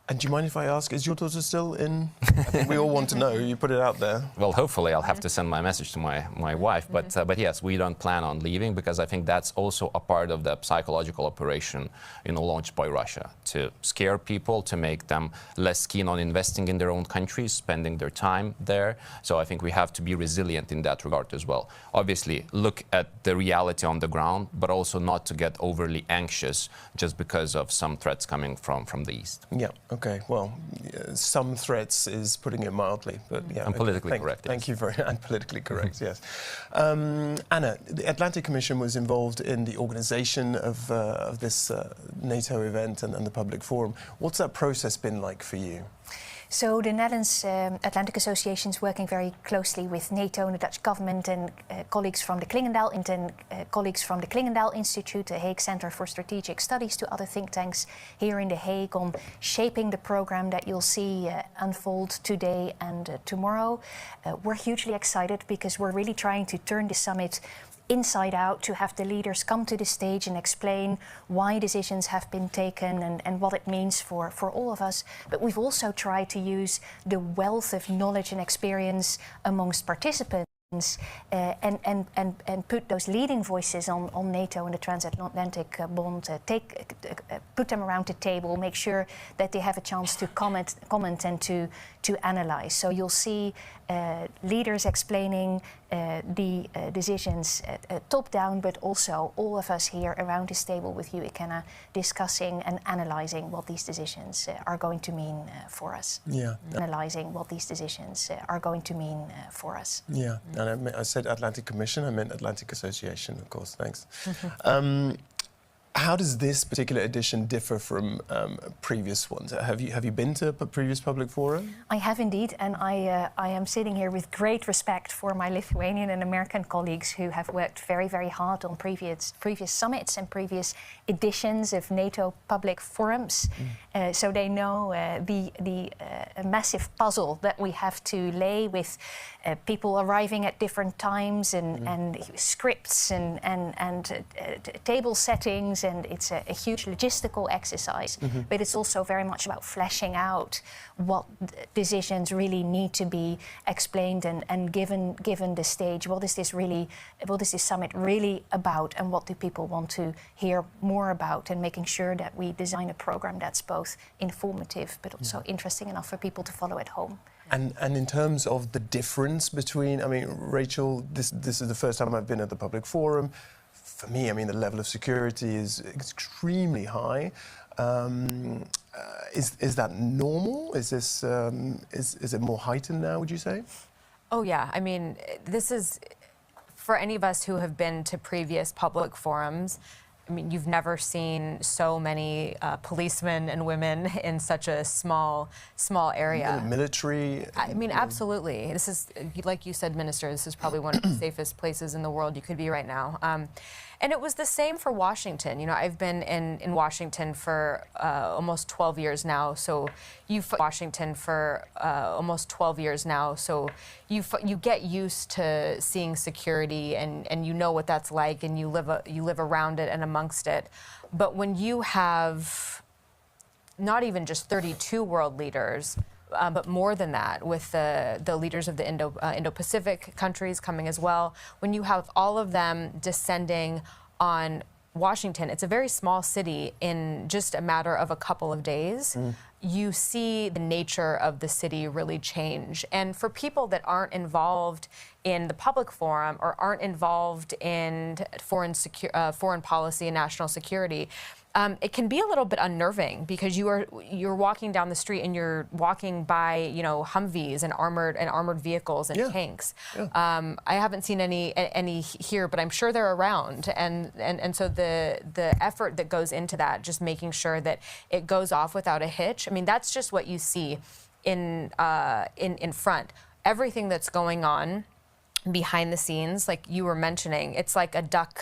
And do you mind if I ask, is your daughter still in? I think we all want to know. You put it out there. Well, hopefully I'll have to send my message to my wife. But yes, we don't plan on leaving, because I think that's also a part of the psychological operation, launched by Russia, to scare people, to make them less keen on investing in their own countries, spending their time there. So I think we have to be resilient in that regard as well. Obviously, look at the reality on the ground, but also not to get overly anxious just because of some threats coming from the East. Yeah. Okay, well, some threats is putting it mildly, but yeah. And politically correct. Thank you very much. And politically correct, yes. Anna, the Atlantic Commission was involved in the organisation of this NATO event and the Public Forum. What's that process been like for you? So the Netherlands Atlantic Association is working very closely with NATO and the Dutch government and colleagues from the Klingendael Institute, the Hague Center for Strategic Studies, to other think tanks here in The Hague on shaping the program that you'll see unfold today and tomorrow. We're hugely excited because we're really trying to turn the summit inside out, to have the leaders come to the stage and explain why decisions have been taken and what it means for all of us. But we've also tried to use the wealth of knowledge and experience amongst participants and put those leading voices on NATO and the transatlantic bond, put them around the table, make sure that they have a chance to comment and to analyze. So you'll see leaders explaining the decisions top down, but also all of us here around this table with you, Ikenna, discussing and analyzing what these decisions are going to mean for us. Yeah. Analyzing what these decisions are going to mean for us. Yeah, and I said Atlantic Commission, I meant Atlantic Association, of course, thanks. How does this particular edition differ from previous ones? Have you been to a previous public forum? I have indeed, and I am sitting here with great respect for my Lithuanian and American colleagues who have worked very, very hard on previous summits and previous editions of NATO public forums. So they know the massive puzzle that we have to lay with people arriving at different times and scripts and table settings. And it's a huge logistical exercise, but it's also very much about fleshing out what decisions really need to be explained and given the stage. What is this summit really about, and what do people want to hear more about, and making sure that we design a program that's both informative but also interesting enough for people to follow at home. And in terms of the difference between, I mean, Rachel, this is the first time I've been at the public forum. For me, I mean, the level of security is extremely high. Is that normal? Is this is it more heightened now, would you say? Oh yeah, I mean, this is, for any of us who have been to previous public forums, I mean, you've never seen so many policemen and women in such a small area. Military. I mean, absolutely. This is, like you said, Minister, this is probably one of the safest places in the world you could be right now. And it was the same for Washington. You know, I've been in Washington for almost 12 years now. So Washington for almost 12 years now. So you get used to seeing security, and you know what that's like, and you live around it and amongst it. But when you have not even just 32 world leaders, but more than that, with the leaders of the indo-pacific countries coming as well, when you have all of them descending on Washington, it's a very small city, in just a matter of a couple of days, you see the nature of the city really change. And for people that aren't involved in the public forum or aren't involved in foreign policy and national security, it can be a little bit unnerving, because you're walking down the street and you're walking by, you know, Humvees and armored vehicles and tanks. I haven't seen any here, but I'm sure they're around. And so the effort that goes into that, just making sure that it goes off without a hitch. I mean, that's just what you see in front. Everything that's going on behind the scenes, like you were mentioning, it's like a duck